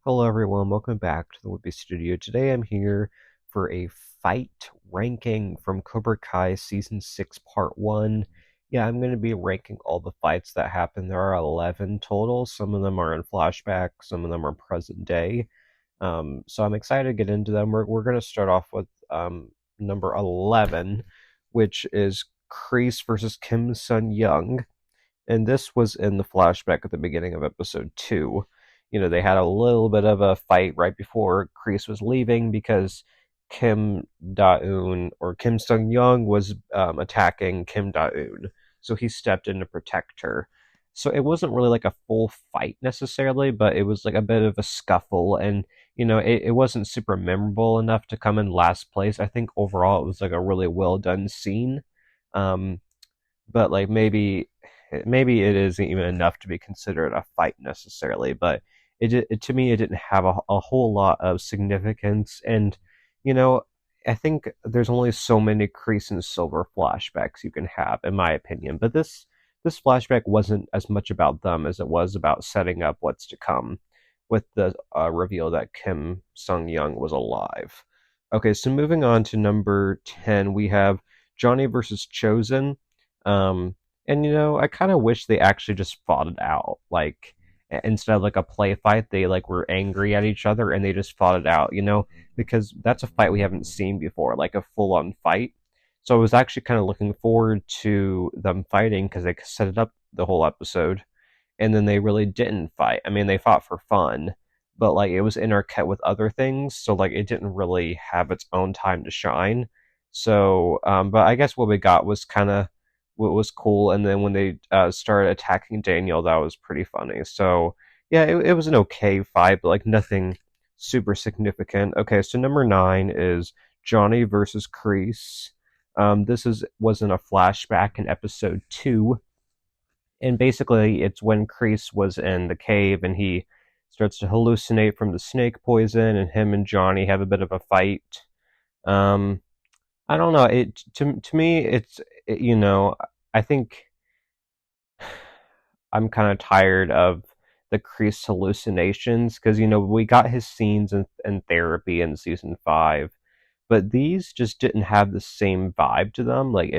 Hello everyone, welcome back to the Woodby Studio. Today I'm here for a fight ranking from Cobra Kai Season 6 Part 1. Yeah, I'm going to be ranking all the fights that happen. There are 11 total. Some of them are in flashback, some of them are present day. So I'm excited to get into them. We're going to start off with number 11, which is Kreese versus Kim Sun Young. And this was in the flashback at the beginning of episode 2. They had a little bit of a fight right before Kreese was leaving because Kim Da-eun or Kim Sung-young was attacking Kim Da-eun. So he stepped in to protect her. So it wasn't really like a full fight necessarily, but it was like a bit of a scuffle. And, it wasn't super memorable enough to come in last place. I think overall it was like a really well done scene. Um, but like maybe it isn't even enough to be considered a fight necessarily, but to me it didn't have a whole lot of significance. And you know I think there's only so many Kreese and Silver flashbacks you can have, in my opinion, but this flashback wasn't as much about them as it was about setting up what's to come with the reveal that Kim Sung Young was alive. Okay, so moving on to number 10, we have Johnny versus Chosen. um and I kind of wish they actually just fought it out. Like, instead of like a play fight, they like were angry at each other and they just fought it out, because that's a fight we haven't seen before, like a full on fight. So I was actually kind of looking forward to them fighting because they set it up the whole episode, and then they really didn't fight. I mean, they fought for fun, but like it was intercut with other things, so like it didn't really have its own time to shine. So, but I guess what we got was kind of what was cool, and then when they started attacking Daniel, that was pretty funny. So yeah, it was an okay fight, but like nothing super significant. Okay, so number 9 is Johnny versus Kreese. Was in a flashback in episode 2, and basically it's when Kreese was in the cave and he starts to hallucinate from the snake poison, and him and Johnny have a bit of a fight. Um, I don't know. To me, I think I'm kind of tired of the Kreese hallucinations because we got his scenes in therapy in season 5, but these just didn't have the same vibe to them. Like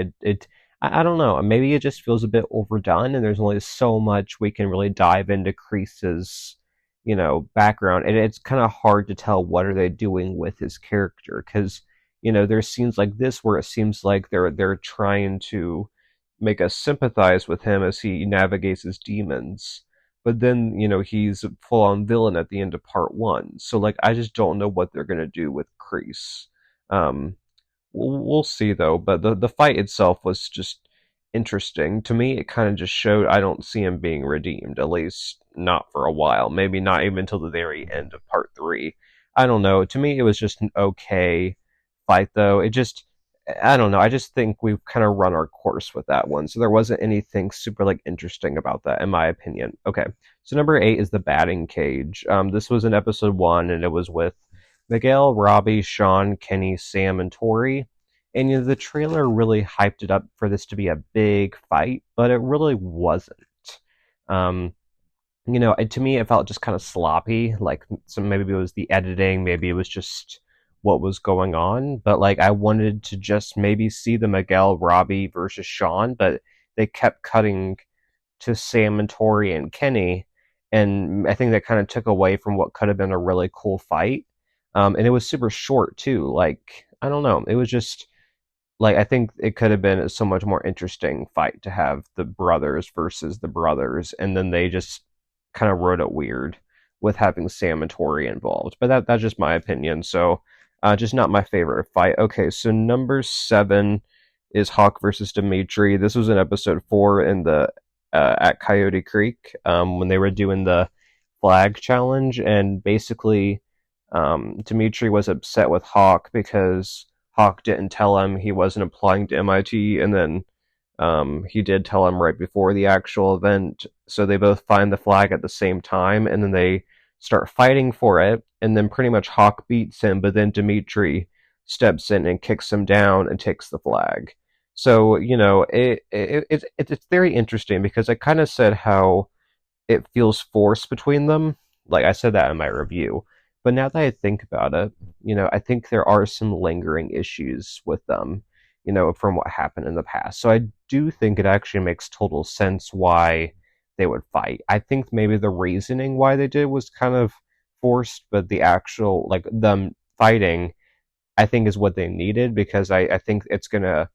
I don't know. Maybe it just feels a bit overdone, and there's only so much we can really dive into Kreese's, background, and it's kind of hard to tell what are they doing with his character because there's scenes like this where it seems like they're trying to make us sympathize with him as he navigates his demons. But then, he's a full on villain at the end of part 1. So like I just don't know what they're gonna do with Kreese. Um, we'll see though. But the fight itself was just interesting to me. It kind of just showed I don't see him being redeemed, at least not for a while. Maybe not even until the very end of part 3. I don't know. To me, it was just an okay fight though. I don't know. I just think we've kind of run our course with that one. So there wasn't anything super like interesting about that, in my opinion. Okay, so number 8 is the batting cage. This was in episode 1, and it was with Miguel, Robbie, Sean, Kenny, Sam, and Tori. And the trailer really hyped it up for this to be a big fight, but it really wasn't. Um, to me, it felt just kind of sloppy. Like, so maybe it was the editing, maybe it was just what was going on. But like, I wanted to just maybe see the Miguel, Robbie versus Sean, but they kept cutting to Sam and Tori and Kenny, and I think that kind of took away from what could have been a really cool fight. And it was super short too. Like, I don't know, it was just like I think it could have been a so much more interesting fight to have the brothers versus the brothers, and then they just kind of wrote it weird with having Sam and Tori involved. But that's just my opinion. So just not my favorite fight. Okay, so number 7 is Hawk versus Dimitri. This was in episode 4 in the at Coyote Creek, when they were doing the flag challenge, and basically Dimitri was upset with Hawk because Hawk didn't tell him he wasn't applying to MIT, and then he did tell him right before the actual event. So they both find the flag at the same time, and then they start fighting for it. And then pretty much Hawk beats him, but then Dimitri steps in and kicks him down and takes the flag. So it's very interesting because I kind of said how it feels forced between them. Like I said that in my review. But now that I think about it, I think there are some lingering issues with them, from what happened in the past. So I do think it actually makes total sense why they would fight. I think maybe the reasoning why they did was kind of forced, but the actual, like, them fighting, I think is what they needed, because I think it's gonna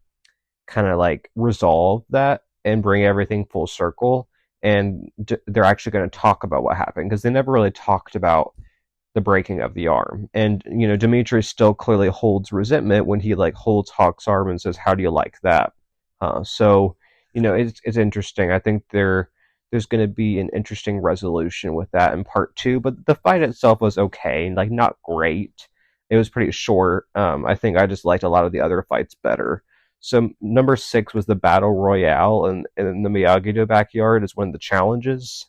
kind of like resolve that and bring everything full circle. And they're actually going to talk about what happened, because they never really talked about the breaking of the arm. And Dimitri still clearly holds resentment when he like holds Hawk's arm and says, "How do you like that?" So it's interesting. I think there's going to be an interesting resolution with that in part two. But the fight itself was okay, like not great. It was pretty short. I think I just liked a lot of the other fights better. So number 6 was the battle royale, and in the Miyagi-Do backyard is one of the challenges.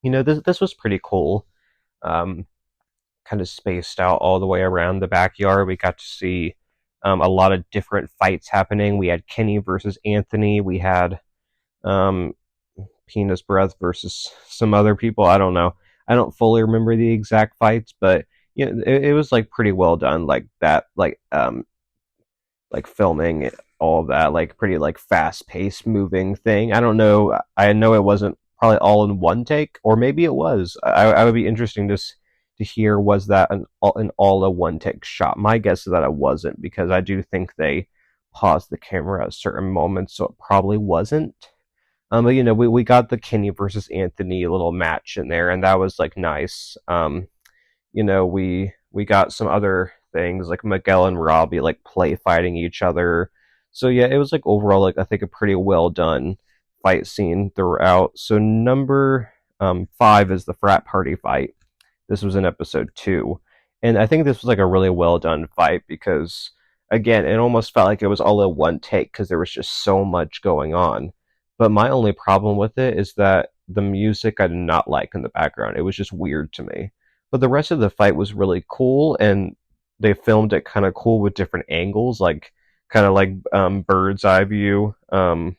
This was pretty cool. Um, Kind of spaced out all the way around the backyard. We got to see a lot of different fights happening. We had Kenny versus Anthony. We had um, Penis Breath versus some other people. I don't know. I don't fully remember the exact fights, but it was like pretty well done. Like that, like filming all of that, like pretty like fast paced moving thing. I don't know. I know it wasn't probably all in one take, or maybe it was. I would be interesting to hear, was that an all in one take shot. My guess is that it wasn't, because I do think they paused the camera at certain moments, so it probably wasn't. But we got the Kenny versus Anthony little match in there, and that was like nice. We got some other things like Miguel and Robbie like play fighting each other. So yeah, it was like overall like I think a pretty well done fight scene throughout. So number 5 is the frat party fight. This was in episode 2, and I think this was like a really well done fight, because again, it almost felt like it was all in one take because there was just so much going on. But my only problem with it is that the music I did not like in the background. It was just weird to me. But the rest of the fight was really cool, and they filmed it kind of cool with different angles, like kind of like bird's eye view, or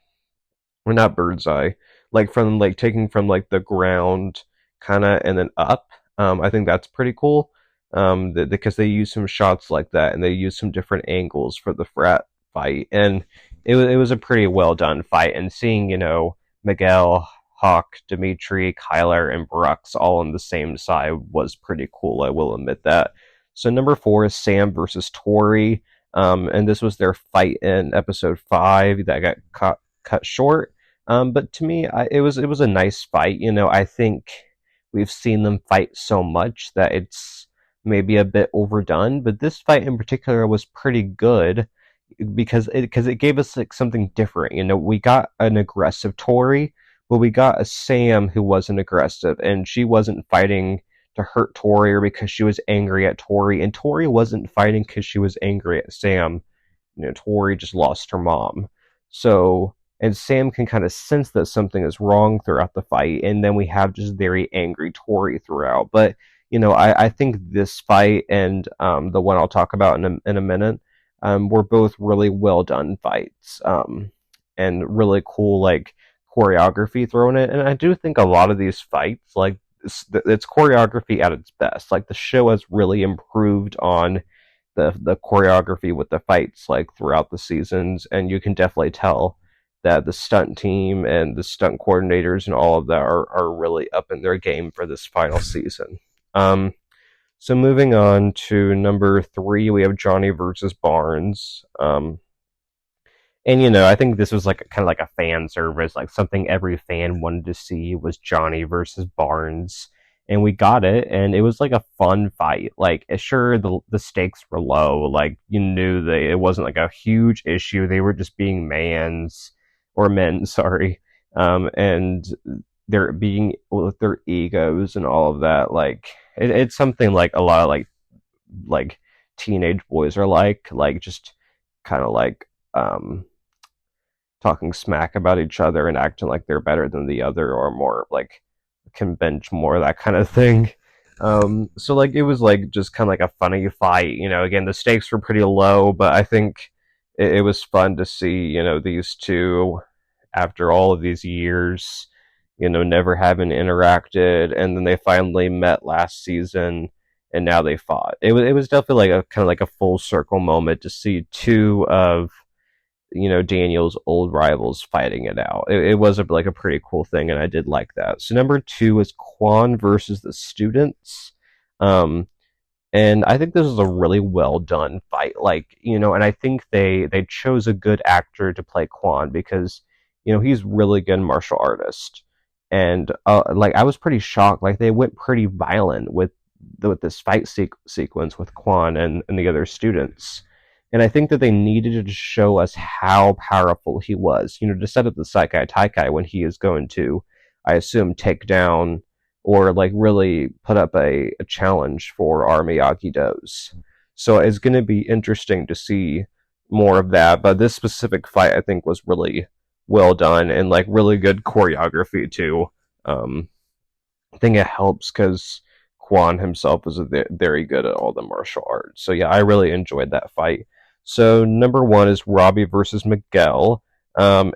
not bird's eye, like from like taking from like the ground kind of and then up. I think that's pretty cool, because they use some shots like that, and they use some different angles for the frat fight, and it was a pretty well done fight. And seeing Miguel, Hawk, Dimitri, Kyler, and Brooks all on the same side was pretty cool. I will admit that. So number 4 is Sam versus Tori, and this was their fight in episode 5 that got cut short. But to me, it was a nice fight. I think we've seen them fight so much that it's maybe a bit overdone. But this fight in particular was pretty good, because it gave us like something different. We got an aggressive Tori, but we got a Sam who wasn't aggressive, and she wasn't fighting to hurt Tori or because she was angry at Tori, and Tori wasn't fighting because she was angry at Sam. Tori just lost her mom. So, and Sam can kind of sense that something is wrong throughout the fight, and then we have just very angry Tori throughout. But I think this fight and the one I'll talk about in a minute, were both really well done fights, and really cool like choreography thrown in. And I do think a lot of these fights, like it's choreography at its best. Like the show has really improved on the choreography with the fights like throughout the seasons, and you can definitely tell that the stunt team and the stunt coordinators and all of that are really up in their game for this final season. So moving on to number 3, we have Johnny versus Barnes. And I think this was like kind of like a fan service, like something every fan wanted to see was Johnny versus Barnes, and we got it, and it was like a fun fight. Like, sure, the stakes were low, like you knew that it wasn't like a huge issue. They were just being men, sorry, and they're being with their egos and all of that. Like, it's something like a lot of like teenage boys are like just kind of like talking smack about each other and acting like they're better than the other, or more like can bench more, that kind of thing. So like it was like just kind of like a funny fight. Again, the stakes were pretty low, but I think it was fun to see these two after all of these years never having interacted, and then they finally met last season, and now they fought. It was definitely like a kind of like a full circle moment to see two of Daniel's old rivals fighting it out. It was like a pretty cool thing, and I did like that. So number two is Quan versus the students. Um, and I think this is a really well done fight. Like, and I think they chose a good actor to play Quan because, he's really good martial artist. And like I was pretty shocked. Like they went pretty violent with this fight sequence with Quan and the other students. And I think that they needed to show us how powerful he was, to set up the Saikai Taikai when he is going to, I assume, take down or like really put up a challenge for our Miyagi-Dos. So it's going to be interesting to see more of that. But this specific fight, I think, was really well done and like really good choreography too. I think it helps because Quan himself was very good at all the martial arts. So yeah, I really enjoyed that fight. So number one is Robbie versus Miguel, and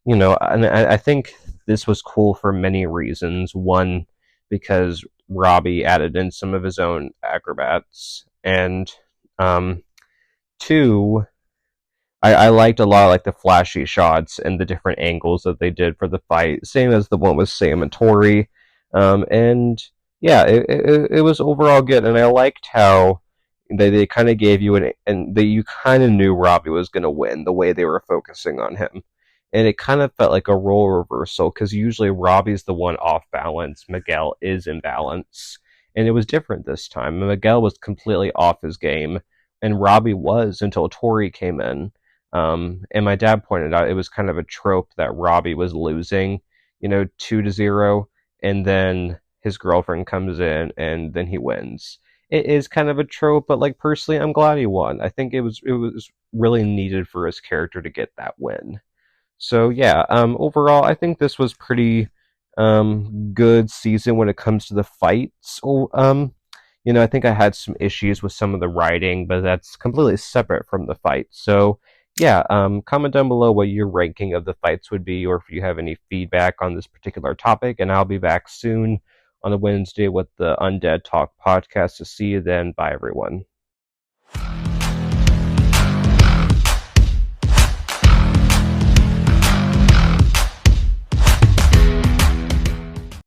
and I think this was cool for many reasons. One, because Robbie added in some of his own acrobats, and um, two, I liked a lot of like the flashy shots and the different angles that they did for the fight, same as the one with Sam and Tori. And yeah, it was overall good, and I liked how they kind of gave you and that you kind of knew Robbie was going to win the way they were focusing on him. And it kind of felt like a role reversal because usually Robbie's the one off balance, Miguel is in balance. And it was different this time. Miguel was completely off his game, and Robbie was until Tori came in. And my dad pointed out it was kind of a trope that Robbie was losing, 2-0, and then his girlfriend comes in and then he wins. It is kind of a trope, but like personally, I'm glad he won. I think it was really needed for his character to get that win. So yeah, overall, I think this was pretty good season when it comes to the fights. I think I had some issues with some of the writing, but that's completely separate from the fight. So yeah, comment down below what your ranking of the fights would be, or if you have any feedback on this particular topic. And I'll be back soon on a Wednesday with the Undead Talk podcast. To see you then. Bye, everyone.